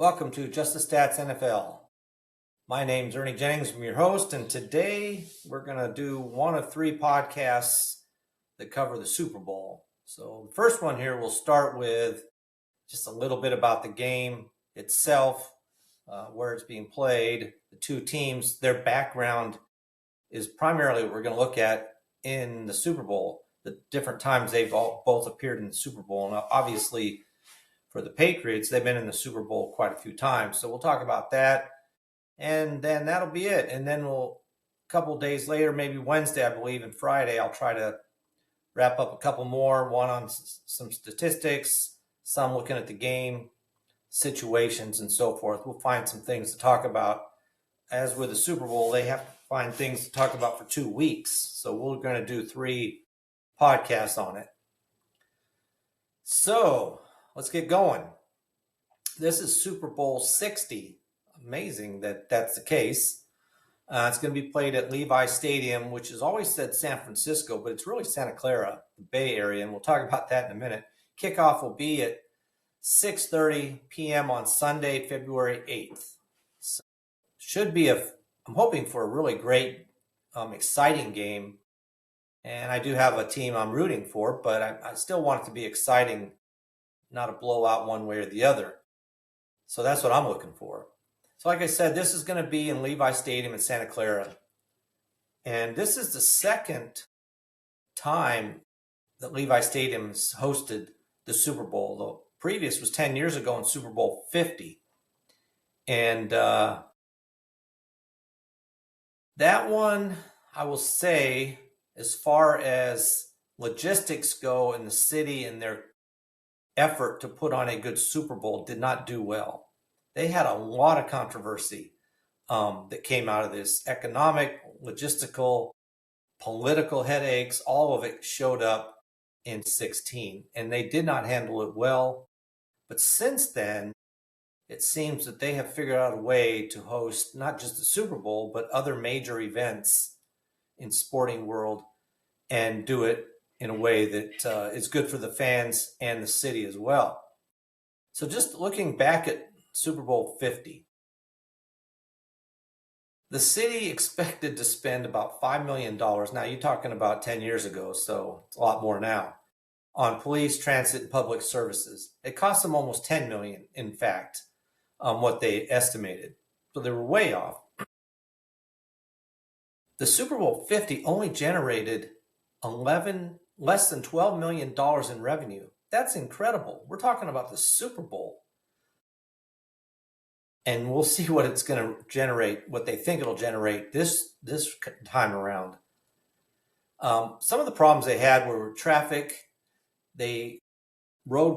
Welcome to Just the Stats NFL. My name's Ernie Jennings. I'm your host, and today we're going to do one of three podcasts that cover the Super Bowl. So the first one here, we'll start with just a little bit about the game itself, where it's being played, the two teams, their background is primarily what we're going to look at in the Super Bowl, the different times they've both appeared in the Super Bowl. And obviously, for the Patriots, they've been in the Super Bowl quite a few times. So we'll talk about that. And then that'll be it. And then a couple days later, maybe Wednesday, I believe, and Friday, I'll try to wrap up a couple more, one on some statistics, some looking at the game, situations, and so forth. We'll find some things to talk about. As with the Super Bowl, they have to find things to talk about for 2 weeks. So we're going to do 3 podcasts on it. So let's get going. This is Super Bowl 60. Amazing that that's the case. It's going to be played at Levi Stadium, which has always said San Francisco, but it's really Santa Clara, the Bay Area, and we'll talk about that in a minute. Kickoff will be at 6:30 p.m. on Sunday, February 8th. So should be I'm hoping for a really great, exciting game. And I do have a team I'm rooting for, but I still want it to be exciting, not a blowout one way or the other. So that's what I'm looking for. So like I said, this is going to be in Levi Stadium in Santa Clara. And this is the second time that Levi Stadium has hosted the Super Bowl. The previous was 10 years ago in Super Bowl 50. And that one, I will say, as far as logistics go in the city and their effort to put on a good Super Bowl, did not do well. They had a lot of controversy that came out of this. Economic, logistical, political headaches, all of it showed up in 16, and they did not handle it well. But since then, it seems that they have figured out a way to host not just the Super Bowl, but other major events in sporting world and do it in a way that is good for the fans and the city as well. So just looking back at Super Bowl 50, the city expected to spend about $5 million. Now, you're talking about 10 years ago, so it's a lot more now, on police, transit, and public services. It cost them almost $10 million, in fact, what they estimated. So they were way off. The Super Bowl 50 only generated less than $12 million in revenue. That's incredible. We're talking about the Super Bowl. And we'll see what it's going to generate, what they think it'll generate this time around. Some of the problems they had were traffic, road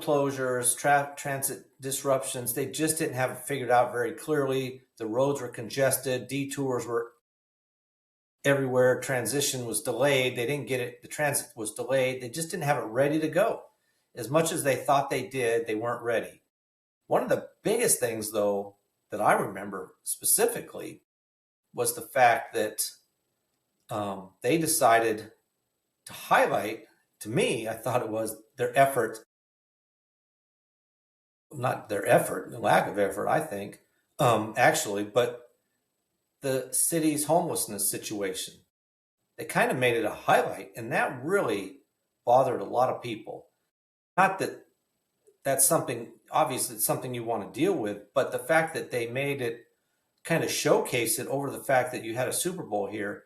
closures, transit disruptions. They just didn't have it figured out very clearly. The roads were congested, detours were everywhere, transition was delayed. They didn't get it. The transit was delayed. They just didn't have it ready to go. As much as they thought they did, they weren't ready. One of the biggest things, though, that I remember specifically was the fact that they decided to highlight, to me, I thought it was their effort, not their effort, the lack of effort, I think, actually, but the city's homelessness situation. They kind of made it a highlight, and that really bothered a lot of people. Not that that's something, obviously it's something you want to deal with, but the fact that they made it kind of showcase it over the fact that you had a Super Bowl here.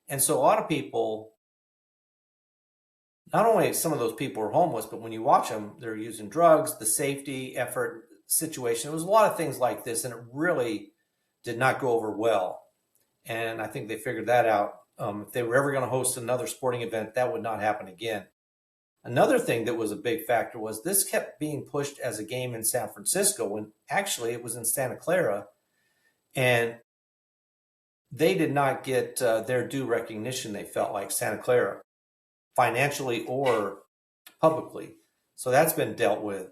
And so a lot of people, not only some of those people are homeless, but when you watch them, they're using drugs, the safety effort situation. It was a lot of things like this, and it really did not go over well. And I think they figured that out. If they were ever going to host another sporting event, that would not happen again. Another thing that was a big factor was this kept being pushed as a game in San Francisco when actually it was in Santa Clara, and they did not get their due recognition, they felt like, Santa Clara, financially or publicly. So that's been dealt with.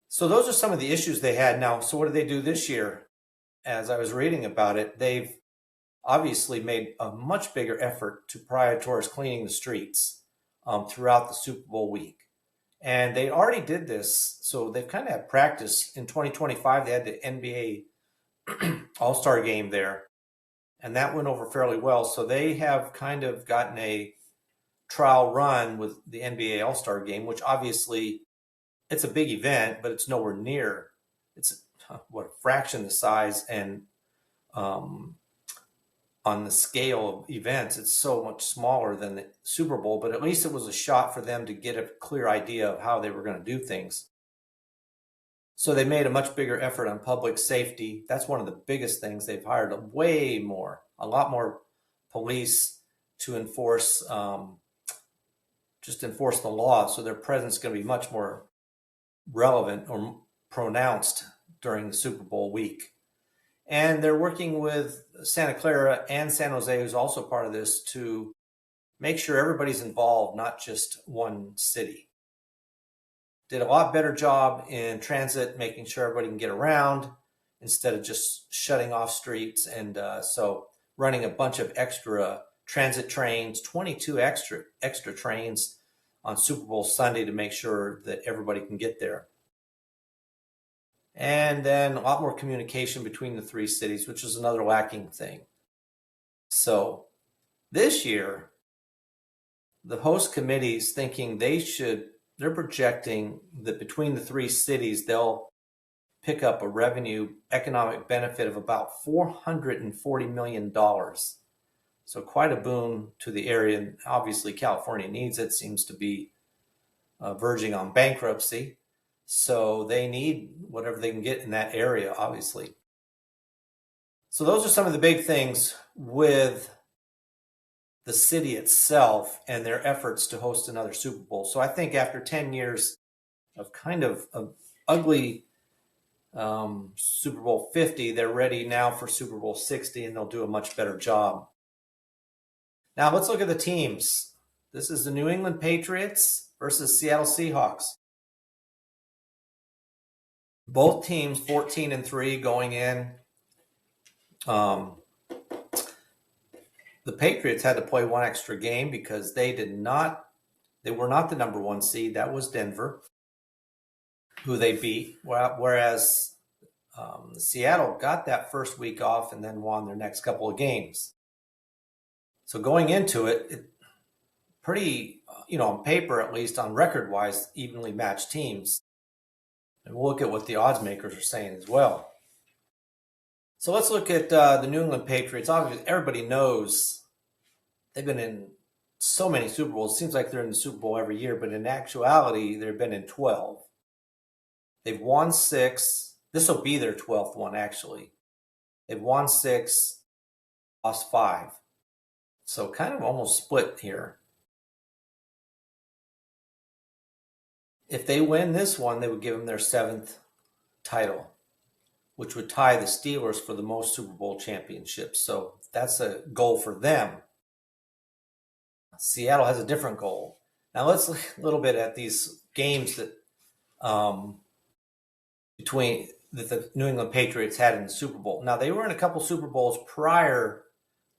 So those are some of the issues they had. Now, so what did they do this year? As I was reading about it, they've obviously made a much bigger effort to prioritize cleaning the streets throughout the Super Bowl week. And they already did this, so they've kind of had practice. In 2025, they had the NBA All-Star game there, and that went over fairly well. So they have kind of gotten a trial run with the NBA All-Star game, which obviously it's a big event, but it's nowhere near. It's what, a fraction the size, and on the scale of events, it's so much smaller than the Super Bowl, but at least it was a shot for them to get a clear idea of how they were going to do things. So they made a much bigger effort on public safety. That's one of the biggest things. They've hired a lot more police to enforce the law. So their presence is going to be much more relevant or pronounced during the Super Bowl week. And they're working with Santa Clara and San Jose, who's also part of this, to make sure everybody's involved, not just one city. Did a lot better job in transit, making sure everybody can get around instead of just shutting off streets. And so running a bunch of extra transit trains, 22 extra trains on Super Bowl Sunday to make sure that everybody can get there. And then a lot more communication between the three cities, which is another lacking thing. So this year, the host committee is thinking they're projecting that between the three cities, they'll pick up a revenue economic benefit of about $440 million. So quite a boon to the area. And obviously, California needs it, seems to be verging on bankruptcy. So they need whatever they can get in that area, obviously. So those are some of the big things with the city itself and their efforts to host another Super Bowl. So I think after 10 years of kind of ugly Super Bowl 50, they're ready now for Super Bowl 60, and they'll do a much better job. Now let's look at the teams. This is the New England Patriots versus Seattle Seahawks. Both teams 14-3 going in. The Patriots had to play one extra game because they were not the number one seed. That was Denver, who they beat. Whereas Seattle got that first week off and then won their next couple of games. So going into it pretty, on paper, at least on record-wise, evenly matched teams. And we'll look at what the odds makers are saying as well. So let's look at the New England Patriots. Obviously, everybody knows they've been in so many Super Bowls. It seems like they're in the Super Bowl every year, but in actuality, they've been in 12. They've won 6. This will be their 12th one, actually. They've won 6, lost 5. So kind of almost split here. If they win this one, they would give them their 7th title, which would tie the Steelers for the most Super Bowl championships. So that's a goal for them. Seattle has a different goal. Now let's look a little bit at these games that the New England Patriots had in the Super Bowl. Now they were in a couple Super Bowls prior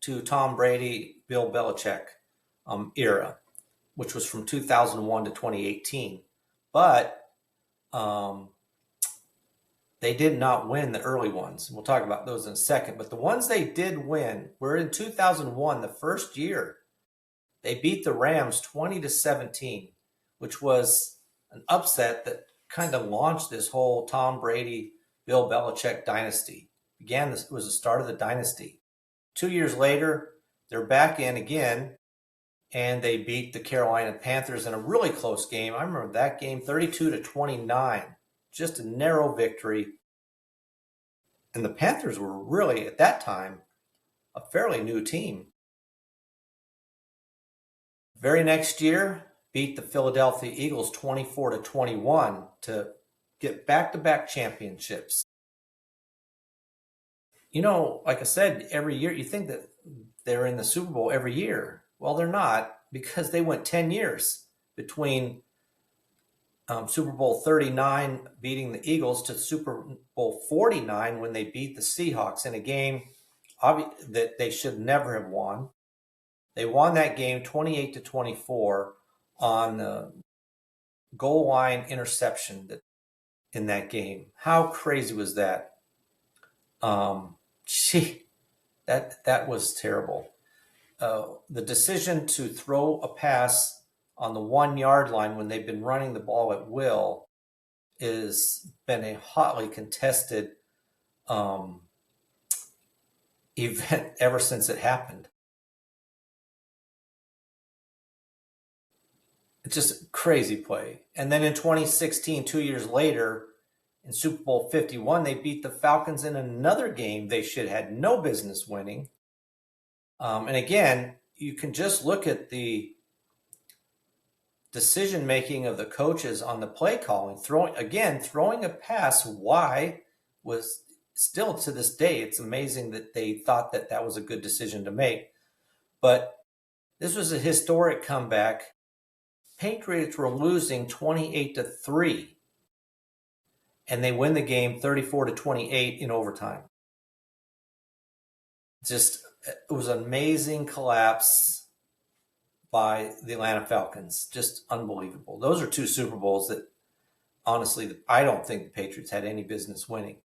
to Tom Brady, Bill Belichick era, which was from 2001 to 2018. But they did not win the early ones. We'll talk about those in a second. But the ones they did win were in 2001, the first year. They beat the Rams 20-17, which was an upset that kind of launched this whole Tom Brady, Bill Belichick dynasty. It was the start of the dynasty. 2 years later, they're back in again, and they beat the Carolina Panthers in a really close game. I remember that game, 32-29, just a narrow victory. And the Panthers were really, at that time, a fairly new team. Very next year, beat the Philadelphia Eagles 24-21 to get back-to-back championships. Like I said, every year, you think that they're in the Super Bowl every year. Well, they're not, because they went 10 years between Super Bowl 39 beating the Eagles to Super Bowl 49 when they beat the Seahawks in a game that they should never have won. They won that game 28-24 on goal line interception in that game. How crazy was that? Gee, that was terrible. The decision to throw a pass on the 1 yard line when they've been running the ball at will has been a hotly contested event ever since it happened. It's just a crazy play. And then in 2016, 2 years later, in Super Bowl 51, they beat the Falcons in another game they should have had no business winning. And again, you can just look at the decision making of the coaches on the play calling. Throwing a pass why was still to this day, it's amazing that they thought that was a good decision to make. But this was a historic comeback. Patriots were losing 28-3, and they win the game 34-28 in overtime. It was an amazing collapse by the Atlanta Falcons. Just unbelievable. Those are 2 Super Bowls that, honestly, I don't think the Patriots had any business winning.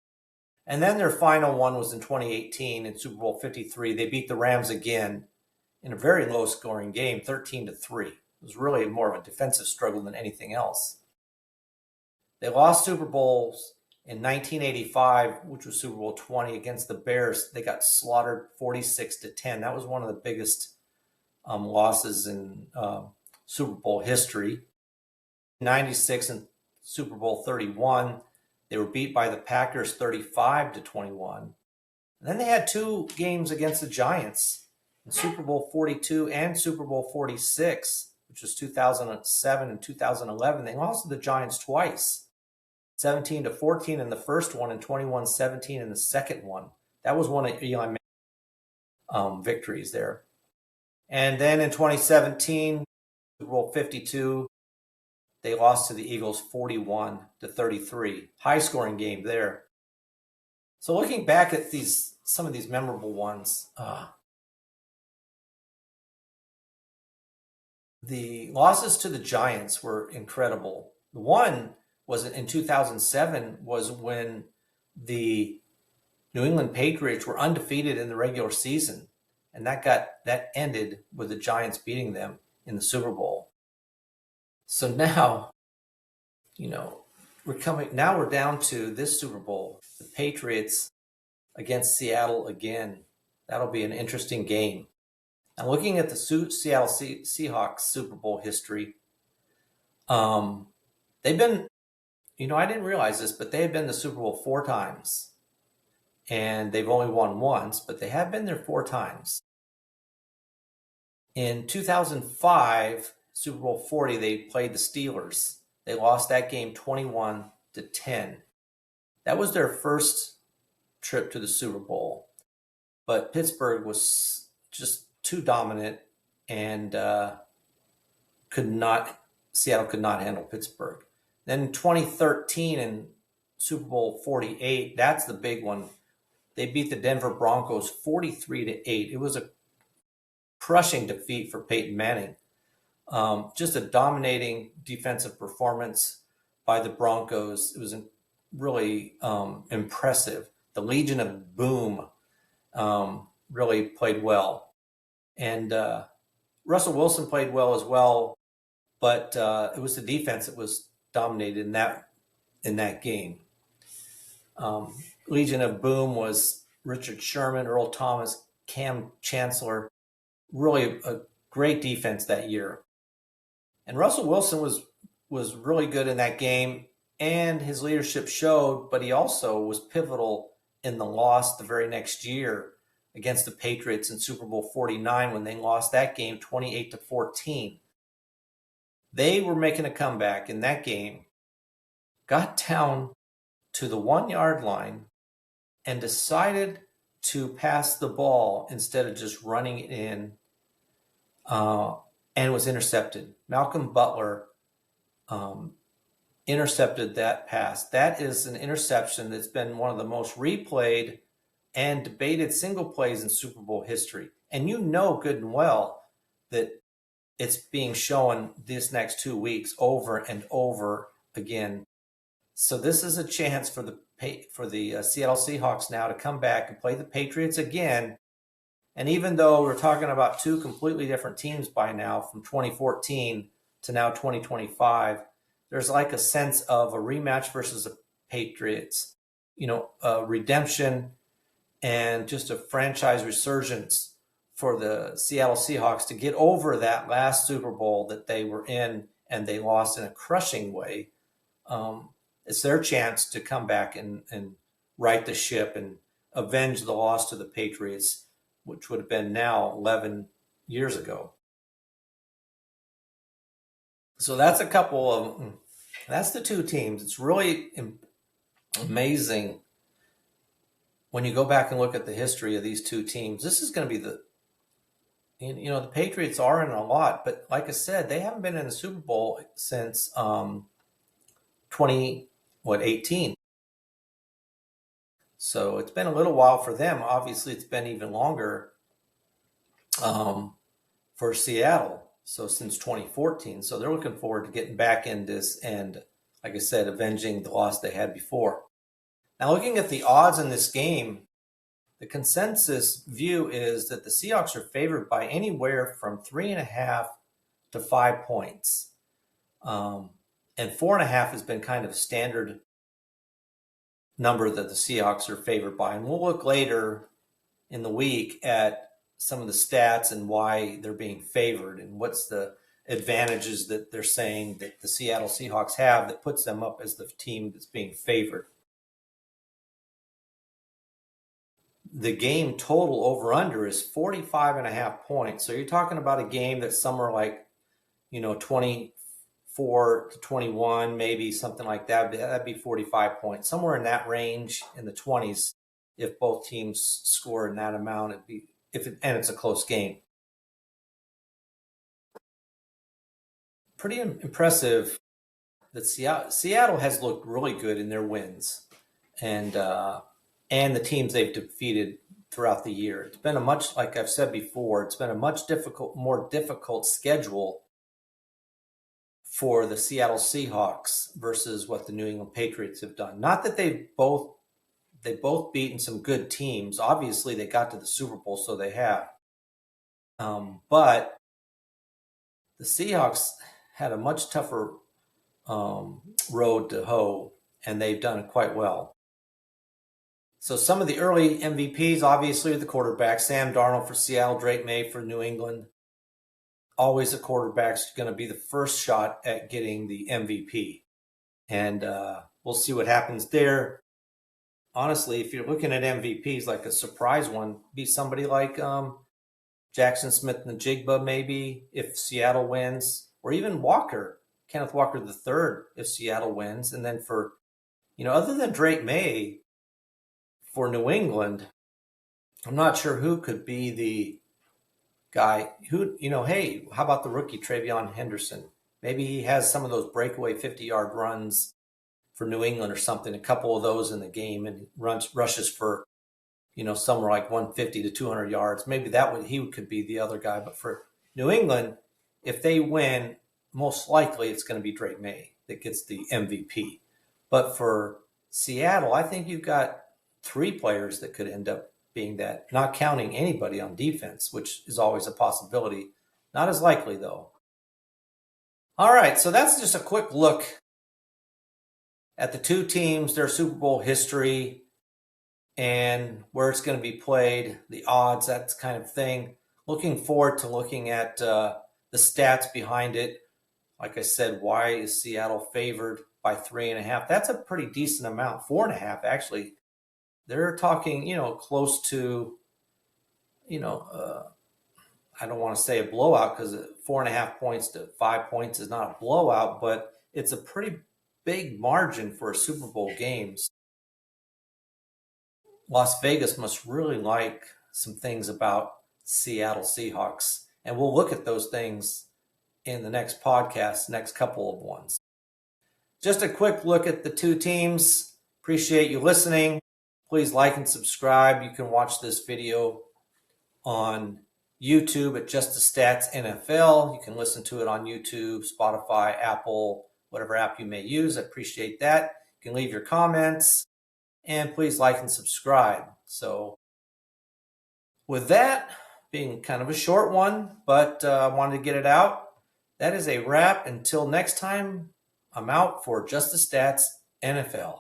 And then their final one was in 2018 in Super Bowl 53. They beat the Rams again in a very low-scoring game, 13-3. It was really more of a defensive struggle than anything else. They lost Super Bowls in 1985, which was Super Bowl 20, against the Bears. They got slaughtered 46-10. That was one of the biggest losses in Super Bowl history. 96 and Super Bowl 31, they were beat by the Packers 35-21. And then they had 2 games against the Giants in Super Bowl 42 and Super Bowl 46. Which was 2007 and 2011. They lost to the Giants twice, 17-14 in the first one and 21-17 in the second one. That was one of Eli Manning's victories there. And then in 2017, Super Bowl 52, they lost to the Eagles 41-33. High-scoring game there. So looking back at some of these memorable ones, the losses to the Giants were incredible. One was in 2007 was when the New England Patriots were undefeated in the regular season, and that ended with the Giants beating them in the Super Bowl. So now, we're down to this Super Bowl, the Patriots against Seattle again. That'll be an interesting game. Now, looking at the Seattle Seahawks Super Bowl history, they've been, I didn't realize this, but they have been to the Super Bowl 4 times. And they've only won once, but they have been there 4 times. In 2005, Super Bowl 40, they played the Steelers. They lost that game 21-10. That was their first trip to the Super Bowl. But Pittsburgh was just too dominant, and Seattle could not handle Pittsburgh. Then in 2013 in Super Bowl 48, that's the big one. They beat the Denver Broncos 43-8. It was a crushing defeat for Peyton Manning. Just a dominating defensive performance by the Broncos. It was really impressive. The Legion of Boom really played well. And Russell Wilson played well as well, but it was the defense that was dominated in that game. Legion of Boom was Richard Sherman, Earl Thomas, Cam Chancellor. Really a great defense that year. And Russell Wilson was really good in that game, and his leadership showed, but he also was pivotal in the loss the very next year against the Patriots in Super Bowl 49 when they lost that game 28-14. They were making a comeback in that game, got down to the 1 yard line, and decided to pass the ball instead of just running it in, and was intercepted. Malcolm Butler intercepted that pass. That is an interception that's been one of the most replayed and debated single plays in Super Bowl history. And you know good and well that it's being shown this next 2 weeks over and over again. So this is a chance for the Seattle Seahawks now to come back and play the Patriots again. And even though we're talking about two completely different teams by now, from 2014 to now 2025, there's like a sense of a rematch versus the Patriots, a redemption and just a franchise resurgence for the Seattle Seahawks to get over that last Super Bowl that they were in and they lost in a crushing way. It's their chance to come back and right the ship and avenge the loss to the Patriots, which would have been now 11 years ago. So that's that's the two teams. It's really amazing when you go back and look at the history of these two teams. This is going to be the Patriots are in a lot, but like I said, they haven't been in the Super Bowl since 2018. So it's been a little while for them. Obviously, it's been even longer for Seattle. So since 2014. So they're looking forward to getting back in this and, like I said, avenging the loss they had before. Now, looking at the odds in this game, the consensus view is that the Seahawks are favored by anywhere from 3.5 to 5 points. And 4.5 has been kind of a standard number that the Seahawks are favored by. And we'll look later in the week at some of the stats and why they're being favored and what's the advantages that they're saying that the Seattle Seahawks have that puts them up as the team that's being favored. The game total over under is 45.5 points. So you're talking about a game that's somewhere like, 24 to 21, maybe something like that. That'd be 45 points, somewhere in that range in the 20s. If both teams score in that amount, and it's a close game. Pretty impressive that Seattle has looked really good in their wins, and the teams they've defeated throughout the year. It's been like I've said before, it's been a much more difficult schedule for the Seattle Seahawks versus what the New England Patriots have done. Not that they've both beaten some good teams. Obviously, they got to the Super Bowl, so they have. But the Seahawks had a much tougher road to hoe, and they've done quite well. So some of the early MVPs, obviously, are the quarterbacks. Sam Darnold for Seattle, Drake May for New England. Always the quarterback's going to be the first shot at getting the MVP. And we'll see what happens there. Honestly, if you're looking at MVPs, like a surprise one, be somebody like Jackson Smith-Njigba, maybe, if Seattle wins, or even Kenneth Walker III, if Seattle wins. And then for, other than Drake May for New England, I'm not sure who could be the guy who, hey, how about the rookie TreVeyon Henderson? Maybe he has some of those breakaway 50-yard runs for New England or something, a couple of those in the game, and rushes for, somewhere like 150 to 200 yards. Maybe he could be the other guy. But for New England, if they win, most likely it's going to be Drake May that gets the MVP. But for Seattle, I think you've got 3 players that could end up being that, not counting anybody on defense, which is always a possibility. Not as likely, though. All right, so that's just a quick look at the two teams, their Super Bowl history, and where it's going to be played, the odds, that kind of thing. Looking forward to looking at the stats behind it. Like I said, why is Seattle favored by 3.5? That's a pretty decent amount. 4.5, actually. They're talking, close to, I don't want to say a blowout, because 4.5 points to 5 points is not a blowout, but it's a pretty big margin for a Super Bowl games. Las Vegas must really like some things about Seattle Seahawks, and we'll look at those things in the next podcast, next couple of ones. Just a quick look at the two teams. Appreciate you listening. Please like and subscribe. You can watch this video on YouTube at Just the Stats NFL. You can listen to it on YouTube, Spotify, Apple, whatever app you may use. I appreciate that. You can leave your comments, and please like and subscribe. So with that being kind of a short one, but I wanted to get it out. That is a wrap. Until next time, I'm out for Just the Stats NFL.